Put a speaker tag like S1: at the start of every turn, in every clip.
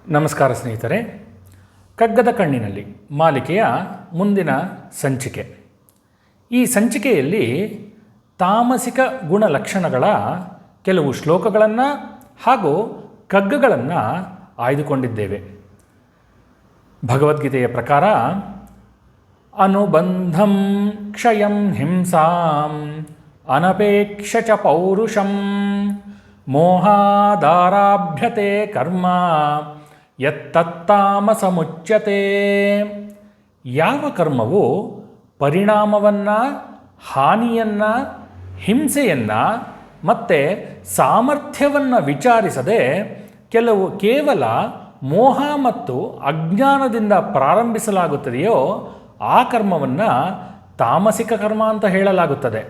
S1: ನಮಸ್ಕಾರ ಸ್ನೇಹಿತರೆ. ಕಗ್ಗದ ಕಣ್ಣಿನಲ್ಲಿ ಮಾಲಿಕೆಯ ಮುಂದಿನ ಸಂಚಿಕೆ. ಈ ಸಂಚಿಕೆಯಲ್ಲಿ ತಾಮಸಿಕ ಗುಣಲಕ್ಷಣಗಳ ಕೆಲವು ಶ್ಲೋಕಗಳನ್ನು ಹಾಗೂ ಕಗ್ಗಗಳನ್ನು ಆಯ್ದುಕೊಂಡಿದ್ದೇವೆ. ಭಗವದ್ಗೀತೆಯ ಪ್ರಕಾರ ಅನುಬಂಧಂ ಕ್ಷಯಂ ಹಿಂಸಾಂ ಅನಪೇಕ್ಷ ಚ ಪೌರುಷಂ ಮೋಹಾದಾರಾಭ್ಯತೆ ಕರ್ಮ ಯತ್ತತ್ತಾಮಸಮುಚ್ಯತೆ. ಯಾವ ಕರ್ಮವು ಪರಿಣಾಮವನ್ನು, ಹಾನಿಯನ್ನು, ಹಿಂಸೆಯನ್ನು ಮತ್ತು ಸಾಮರ್ಥ್ಯವನ್ನು ವಿಚಾರಿಸದೆ ಕೇವಲ ಮೋಹ ಮತ್ತು ಅಜ್ಞಾನದಿಂದ ಪ್ರಾರಂಭಿಸಲಾಗುತ್ತದೆಯೋ ಆ ಕರ್ಮವನ್ನು ತಾಮಸಿಕ ಕರ್ಮ ಅಂತ ಹೇಳಲಾಗುತ್ತದೆ.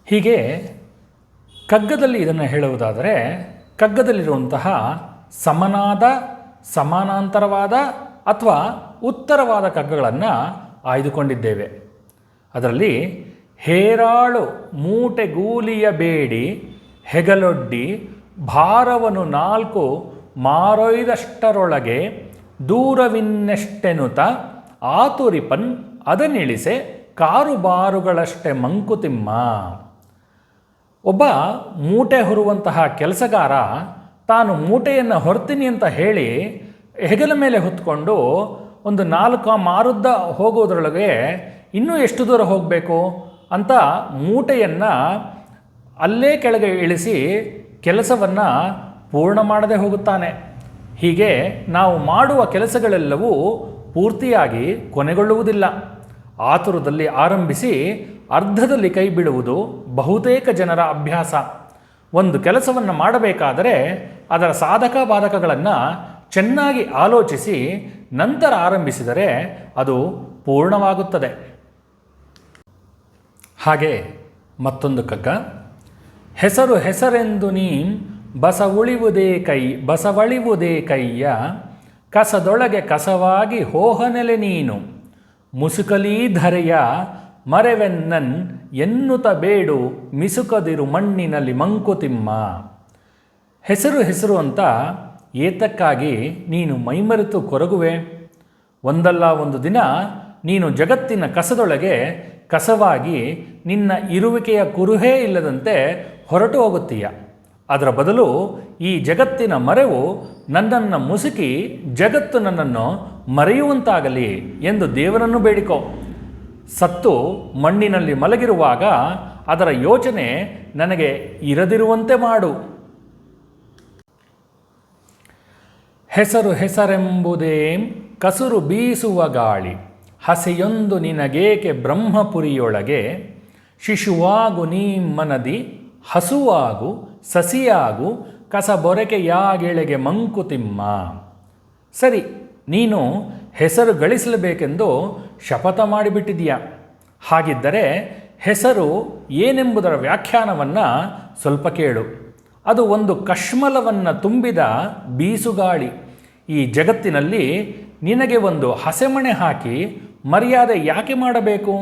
S1: ಹೀಗೆ ಕಗ್ಗದಲ್ಲಿ ಇದನ್ನು ಹೇಳುವುದಾದರೆ, ಕಗ್ಗದಲ್ಲಿರುವಂತಹ ಸಮನಾದ, ಸಮಾನಾಂತರವಾದ ಅಥವಾ ಉತ್ತರವಾದ ಕಗ್ಗಗಳನ್ನು ಆಯ್ದುಕೊಂಡಿದ್ದೇವೆ. ಅದರಲ್ಲಿ ಹೇರಾಳು ಮೂಟೆಗೂಲಿಯ ಬೇಡಿ ಹೆಗಲೊಡ್ಡಿ ಭಾರವನು ನಾಲ್ಕು ಮಾರೊಯ್ದಷ್ಟರೊಳಗೆ ದೂರವಿನ್ನೆಷ್ಟೆನುತ ಆತುರಿಪನ್ ಅದನಿಳಿಸೆ ಕಾರುಬಾರುಗಳಷ್ಟೆ ಮಂಕುತಿಮ್ಮ. ಒಬ್ಬ ಮೂಟೆ ಹೊರುವಂತಹ ಕೆಲಸಗಾರ ತಾನು ಮೂಟೆಯನ್ನು ಹೊರ್ತೀನಿ ಅಂತ ಹೇಳಿ ಹೆಗಲ ಮೇಲೆ ಹೊತ್ಕೊಂಡು ಒಂದು 4 ಮಾರುದ್ದ ಹೋಗೋದ್ರೊಳಗೆ ಇನ್ನೂ ಎಷ್ಟು ದೂರ ಹೋಗಬೇಕು ಅಂತ ಮೂಟೆಯನ್ನು ಅಲ್ಲೇ ಕೆಳಗೆ ಇಳಿಸಿ ಕೆಲಸವನ್ನು ಪೂರ್ಣ ಮಾಡದೆ ಹೋಗುತ್ತಾನೆ. ಹೀಗೆ ನಾವು ಮಾಡುವ ಕೆಲಸಗಳೆಲ್ಲವೂ ಪೂರ್ತಿಯಾಗಿ ಕೊನೆಗೊಳ್ಳುವುದಿಲ್ಲ. ಆತುರದಲ್ಲಿ ಆರಂಭಿಸಿ ಅರ್ಧದಲ್ಲಿ ಕೈ ಬಿಡುವುದು ಬಹುತೇಕ ಜನರ ಅಭ್ಯಾಸ. ಒಂದು ಕೆಲಸವನ್ನು ಮಾಡಬೇಕಾದರೆ ಅದರ ಸಾಧಕ ಬಾಧಕಗಳನ್ನು ಚೆನ್ನಾಗಿ ಆಲೋಚಿಸಿ ನಂತರ ಆರಂಭಿಸಿದರೆ ಅದು ಪೂರ್ಣವಾಗುತ್ತದೆ. ಹಾಗೆ ಮತ್ತೊಂದು ಕಗ್ಗ. ಹೆಸರೆಂದು ನೀ ಬಸವಳಿವುದೇ ಕೈಯ ಕಸದೊಳಗೆ ಕಸವಾಗಿ ಹೋಹನೆಲೆ ನೀನು ಮುಸುಕಲೀ ಧರೆಯ ಮರೆವೆನ್ನನ್ ಎನ್ನುತ್ತ ಬೇಡು ಮಿಸುಕದಿರು ಮಣ್ಣಿನಲ್ಲಿ ಮಂಕುತಿಮ್ಮ. ಹೆಸರು ಅಂತ ಏತಕ್ಕಾಗಿ ನೀನು ಮೈಮರೆತು ಕೊರಗುವೆ? ಒಂದಲ್ಲ ಒಂದು ದಿನ ನೀನು ಜಗತ್ತಿನ ಕಸದೊಳಗೆ ಕಸವಾಗಿ ನಿನ್ನ ಇರುವಿಕೆಯ ಕುರುಹೇ ಇಲ್ಲದಂತೆ ಹೊರಟು ಹೋಗುತ್ತೀಯ. ಅದರ ಬದಲು ಈ ಜಗತ್ತಿನ ಮರೆವು ನನ್ನನ್ನು ಮುಸುಕಿ ಜಗತ್ತು ನನ್ನನ್ನು ಮರೆಯುವಂತಾಗಲಿ ಎಂದು ದೇವರನ್ನು ಬೇಡಿಕೋ. ಸತ್ತು ಮಣ್ಣಿನಲ್ಲಿ ಮಲಗಿರುವಾಗ ಅದರ ಯೋಚನೆ ನನಗೆ ಇರದಿರುವಂತೆ ಮಾಡು. ಹೆಸರೆಂಬುದೇ ಕಸುರು ಬೀಸುವ ಗಾಳಿ, ಹಸೆಯೊಂದು ನಿನಗೇಕೆ ಬ್ರಹ್ಮಪುರಿಯೊಳಗೆ, ಶಿಶುವಾಗು ನೀ ಮನದಿ ಹಸುವಾಗು ಸಸಿಯಾಗು ಕಸಬೊರಕೆಯಾಗೆಳೆಗೆ ಮಂಕುತಿಮ್ಮ. ಸರಿ, ನೀನು ಹೆಸರು ಗಳಿಸಲೇಬೇಕೆಂದು ಶಪಥ ಮಾಡಿಬಿಟ್ಟಿದೀಯ. ಹಾಗಿದ್ದರೆ ಹೆಸರು ಏನೆಂಬುದರ ವ್ಯಾಖ್ಯಾನವನ್ನು ಸ್ವಲ್ಪ ಕೇಳು. ಅದು ಒಂದು ಕಶ್ಮಲವನ್ನು ತುಂಬಿದ ಬೀಸುಗಾಳಿ. ಈ ಜಗತ್ತಿನಲ್ಲಿ ನಿನಗೆ ಒಂದು ಹಸೆಮಣೆ ಹಾಕಿ ಮರ್ಯಾದೆ ಯಾಕೆ ಮಾಡಬೇಕು?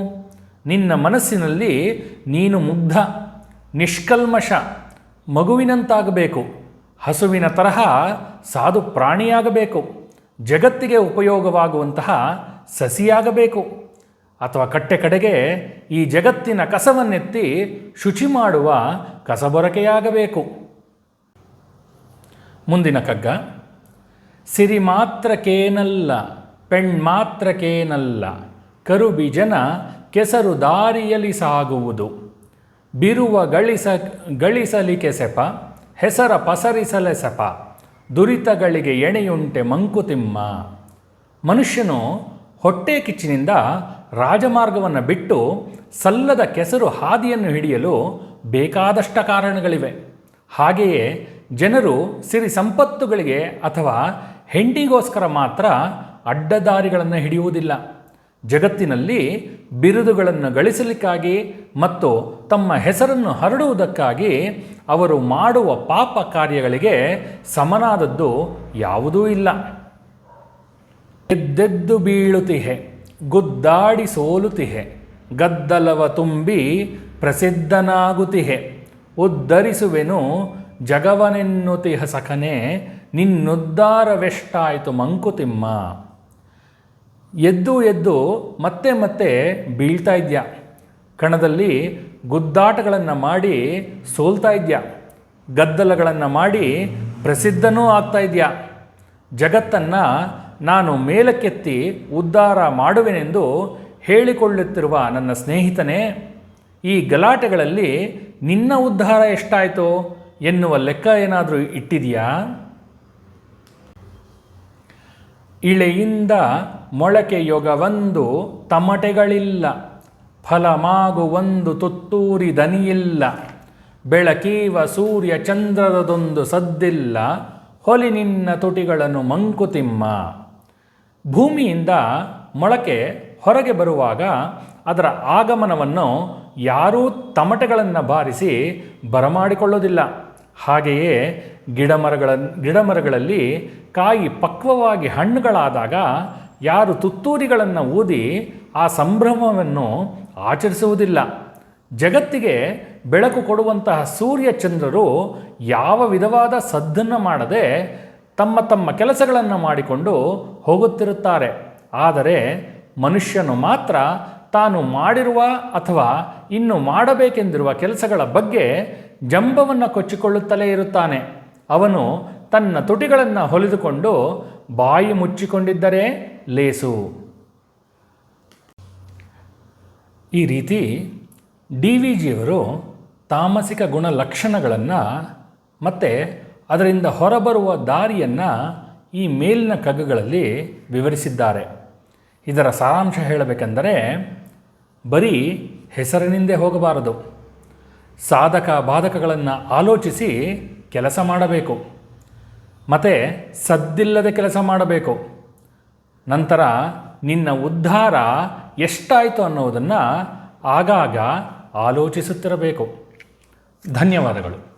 S1: ನಿನ್ನ ಮನಸ್ಸಿನಲ್ಲಿ ನೀನು ಮುಗ್ಧ, ನಿಷ್ಕಲ್ಮಶ ಮಗುವಿನಂತಾಗಬೇಕು. ಹಸುವಿನ ತರಹ ಸಾಧು ಪ್ರಾಣಿಯಾಗಬೇಕು. ಜಗತ್ತಿಗೆ ಉಪಯೋಗವಾಗುವಂತಹ ಸಸಿಯಾಗಬೇಕು. ಅಥವಾ ಕಡೆಗೆ ಈ ಜಗತ್ತಿನ ಕಸವನ್ನೆತ್ತಿ ಶುಚಿ ಮಾಡುವ ಕಸಬೊರಕೆಯಾಗಬೇಕು. ಮುಂದಿನ ಕಗ್ಗ. ಸಿರಿ ಮಾತ್ರಕ್ಕೇನಲ್ಲ ಪೆಣ್ಮಾತ್ರಕ್ಕೇನಲ್ಲ ಕರುಬಿಜನ ಕೆಸರು ದಾರಿಯಲಿ ಸಾಗುವುದು, ಬಿರುವ ಗಳಿಸಲಿಕೆ ಸೆಪ ಹೆಸರ ಪಸರಿಸಲೆ ಸೆಪ ದುರಿತಗಳಿಗೆ ಎಣೆಯುಂಟೆ ಮಂಕುತಿಮ್ಮ. ಮನುಷ್ಯನು ಹೊಟ್ಟೆ ಕಿಚ್ಚಿನಿಂದ ರಾಜಮಾರ್ಗವನ್ನು ಬಿಟ್ಟು ಸಲ್ಲದ ಕೆಸರು ಹಾದಿಯನ್ನು ಹಿಡಿಯಲು ಬೇಕಾದಷ್ಟ ಕಾರಣಗಳಿವೆ. ಹಾಗೆಯೇ ಜನರು ಸಿರಿ ಸಂಪತ್ತುಗಳಿಗೆ ಅಥವಾ ಹೆಂಡಿಗೋಸ್ಕರ ಮಾತ್ರ ಅಡ್ಡದಾರಿಗಳನ್ನು ಹಿಡಿಯುವುದಿಲ್ಲ. ಜಗತ್ತಿನಲ್ಲಿ ಬಿರುದುಗಳನ್ನು ಗಳಿಸಲಿಕ್ಕಾಗಿ ಮತ್ತು ತಮ್ಮ ಹೆಸರನ್ನು ಹರಡುವುದಕ್ಕಾಗಿ ಅವರು ಮಾಡುವ ಪಾಪ ಕಾರ್ಯಗಳಿಗೆ ಸಮನಾದದ್ದು ಯಾವುದೂ ಇಲ್ಲ. ಎದ್ದೆದ್ದು ಬೀಳುತ್ತಿಹೆ ಗುದ್ದಾಡಿ ಸೋಲುತಿಹೆ ಗದ್ದಲವ ತುಂಬಿ ಪ್ರಸಿದ್ಧನಾಗುತಿಹೆ ಉದ್ಧರಿಸುವೆನು ಜಗವನೆನ್ನುತಿಹ ಸಖನೆ ನಿನ್ನುದ್ಧಾರವೆಷ್ಟಾಯಿತು ಮಂಕುತಿಮ್ಮ. ಎದ್ದು ಎದ್ದು ಮತ್ತೆ ಮತ್ತೆ ಬೀಳ್ತಾ ಇದ್ಯಾ, ಕಣದಲ್ಲಿ ಗುದ್ದಾಟಗಳನ್ನು ಮಾಡಿ ಸೋಲ್ತಾ ಇದ್ಯಾ, ಗದ್ದಲಗಳನ್ನು ಮಾಡಿ ಪ್ರಸಿದ್ಧನೂ ಆಗ್ತಾ ಇದೆಯಾ. ಜಗತ್ತನ್ನು ನಾನು ಮೇಲಕ್ಕೆತ್ತಿ ಉದ್ಧಾರ ಮಾಡುವೆನೆಂದು ಹೇಳಿಕೊಳ್ಳುತ್ತಿರುವ ನನ್ನ ಸ್ನೇಹಿತನೇ, ಈ ಗಲಾಟೆಗಳಲ್ಲಿ ನಿನ್ನ ಉದ್ಧಾರ ಎಷ್ಟಾಯಿತು ಎನ್ನುವ ಲೆಕ್ಕ ಏನಾದರೂ ಇಟ್ಟಿದೆಯಾ? ಇಳೆಯಿಂದ ಮೊಳಕೆಯೊಗವೊಂದು ತಮಟೆಗಳಿಲ್ಲ, ಫಲಮಾಗುವೊಂದು ತುತ್ತೂರಿ ದನಿಯಿಲ್ಲ, ಬೆಳಕೀವ ಸೂರ್ಯ ಚಂದ್ರದದೊಂದು ಸದ್ದಿಲ್ಲ, ಹೊಲಿ ನಿನ್ನ ತುಟಿಗಳನ್ನು ಮಂಕುತಿಮ್ಮ. ಭೂಮಿಯಿಂದ ಮೊಳಕೆ ಹೊರಗೆ ಬರುವಾಗ ಅದರ ಆಗಮನವನ್ನು ಯಾರೂ ತಮಟೆಗಳನ್ನು ಬಾರಿಸಿ ಬರಮಾಡಿಕೊಳ್ಳೋದಿಲ್ಲ. ಹಾಗೆಯೇ ಗಿಡಮರಗಳಲ್ಲಿ ಕಾಯಿ ಪಕ್ವವಾಗಿ ಹಣ್ಣುಗಳಾದಾಗ ಯಾರು ತುತ್ತೂರಿಗಳನ್ನು ಊದಿ ಆ ಸಂಭ್ರಮವನ್ನು ಆಚರಿಸುವುದಿಲ್ಲ. ಜಗತ್ತಿಗೆ ಬೆಳಕು ಕೊಡುವಂತಹ ಸೂರ್ಯಚಂದ್ರರು ಯಾವ ವಿಧವಾದ ಸದ್ದನ್ನು ಮಾಡದೆ ತಮ್ಮ ತಮ್ಮ ಕೆಲಸಗಳನ್ನು ಮಾಡಿಕೊಂಡು ಹೋಗುತ್ತಿರುತ್ತಾರೆ. ಆದರೆ ಮನುಷ್ಯನು ಮಾತ್ರ ತಾನು ಮಾಡಿರುವ ಅಥವಾ ಇನ್ನು ಮಾಡಬೇಕೆಂದಿರುವ ಕೆಲಸಗಳ ಬಗ್ಗೆ ಜಂಬವನ್ನು ಕೊಚ್ಚಿಕೊಳ್ಳುತ್ತಲೇ ಇರುತ್ತಾನೆ. ಅವನು ತನ್ನ ತುಟಿಗಳನ್ನು ಹೊಲಿದುಕೊಂಡು ಬಾಯಿ ಮುಚ್ಚಿಕೊಂಡಿದ್ದರೆ ಲೇಸು. ಈ ರೀತಿ DVಜಿಯವರು ತಾಮಸಿಕ ಗುಣಲಕ್ಷಣಗಳನ್ನು ಮತ್ತು ಅದರಿಂದ ಹೊರಬರುವ ದಾರಿಯನ್ನು ಈ ಮೇಲಿನ ಕಗ್ಗಗಳಲ್ಲಿ ವಿವರಿಸಿದ್ದಾರೆ. ಇದರ ಸಾರಾಂಶ ಹೇಳಬೇಕೆಂದರೆ, ಬರೀ ಹೆಸರಿನಿಂದೇ ಹೋಗಬಾರದು. ಸಾಧಕ ಬಾಧಕಗಳನ್ನು ಆಲೋಚಿಸಿ ಕೆಲಸ ಮಾಡಬೇಕು, ಮತ್ತು ಸದ್ದಿಲ್ಲದೆ ಕೆಲಸ ಮಾಡಬೇಕು. ನಂತರ ನಿನ್ನ ಉದ್ಧಾರ ಎಷ್ಟಾಯಿತು ಅನ್ನೋದನ್ನು ಆಗಾಗ ಆಲೋಚಿಸುತ್ತಿರಬೇಕು. ಧನ್ಯವಾದಗಳು.